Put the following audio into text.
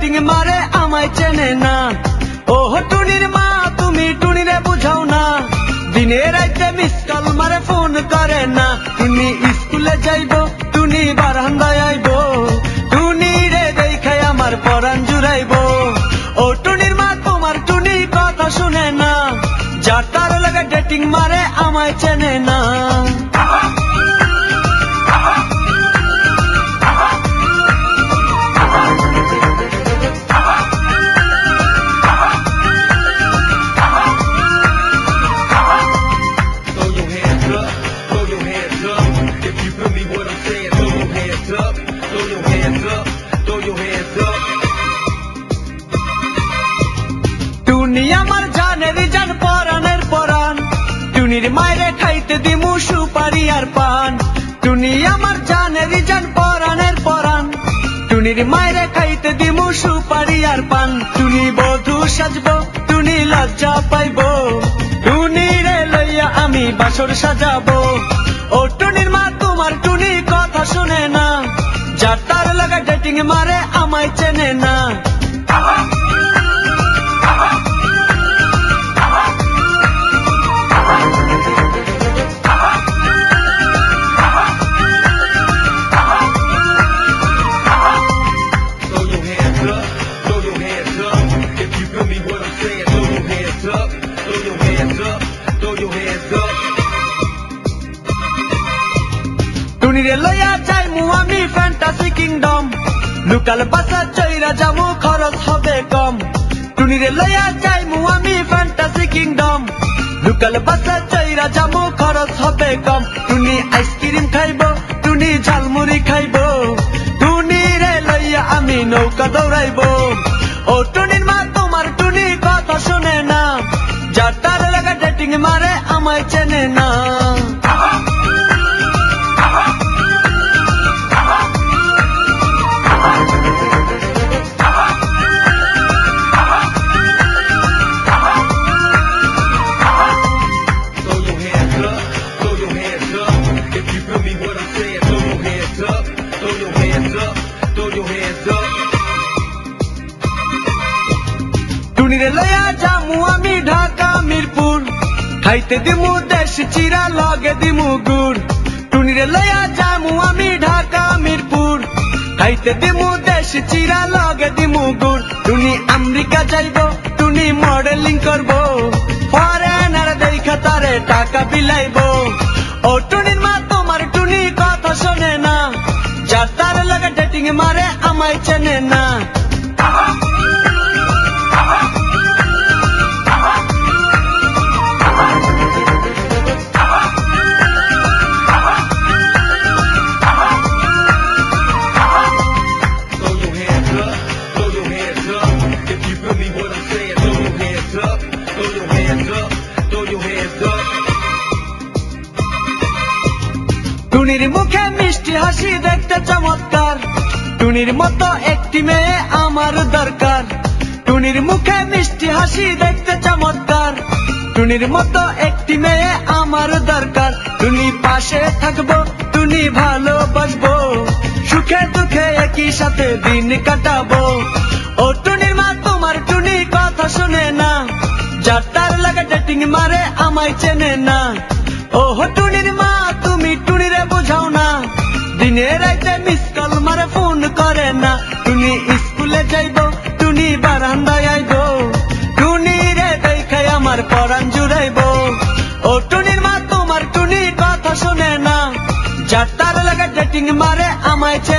Dating মারে আমায় চেনে না। ও টুনির মা তুমি টুনিরে বুঝাও না, দিনে রাইতে মিস কল মারে ফোন করে না। টুনি স্কুলে যাইবো টুনি বারান্দায় আইবো, টুনি রে দেখাই আমার পরাণ জুড়াইবো। ও টুনির মা তোমার টুনি কথা শুনে না, যার তার লাগে ডেটিং মারে আমায় চেনে না। টুনি আমার জানের জান পরানের পরান, টুনির মায়েরে খাইতে দিমু সুপারি আর পান। টুনি আমার জানের জান পরানের পরান, টুনির মায়েরে খাইতে দিমু সুপারি আর পান। টুনি বধূ সাজবো টুনি লজ্জা পাইবো, টুনি রে লইয়া আমি বাসর সাজাবো। ও টুনির মা তোমার টুনি কথা শুনে না, যার তার লাগা ডেটিং মারে আমায় চেনে না। টুনিরে লইয়া যাইমু আমি ফ্যান্টাসি কিংডম, লোকাল বাসা চইরা যামু খরচ হবে কম। টুনিরে লইয়া যাইমু আমি ফ্যান্টাসি কিংডম, লোকাল বাসা চইরা যামু খরচ হবে কম। টুনি আইসক্রিম খাইবো টুনি ঝালমুড়ি খাইবো, টুনি রে লইয়া আমি নৌকা দৌড়াইবো। ও টুনির মা তোমার টুনি কথা শুনে না, যার তার লাগা ডেটিং মারে আমায় চেনে না। টুনিরে লইয়া যামু আমি ঢাকা মিরপুর, খাইতে দিমু দেশ চিরা লগে দিমু গুড়। টুনিরে লইয়া যামু আমি ঢাকা মিরপুর, খাইতে দিমু দেশ চিরা লগে দিমু গুড়। টুনি আমেরিকা যাইবো টুনি মডেলিং করবো, ফরেনার দেখা তারে টাকা বিলাইবো। ও টুনির মা তোমার টুনি কথা শোনে না, যার তার লাগে ডেটিং মারে আমায় চেনে না। টুনির মুখে মিষ্টি হাসি দেখতে চমৎকার, টুনির মতো একটি মেয়ে আমার দরকার। টুনির মুখে মিষ্টি হাসি দেখতে চমৎকার, টুনির মতো একটি মেয়ে আমার দরকার। টুনি পাশে থাকবো টুনি ভালোবাসবো, সুখে দুঃখে একই সাথে দিন কাটাবো। ও টুনির মা তোমার টুনি কথা শুনে না, যার তার লাগা ডেটিং মারে আমায় চেনে না। ও টুনির মা তুমি টুনিরে বুঝাও না, দিনে রাইতে মিস কল মারে ফোন করে না। টুনি স্কুলে যাইবো টুনি বারান্দায় আইবো, টুনি রে দেখাই আমার পরাণ জুড়াইবো। ও টুনির মা তোমার টুনি কথা শুনে না, যার তার লাগা ডেটিং মারে আমায় চেনে না।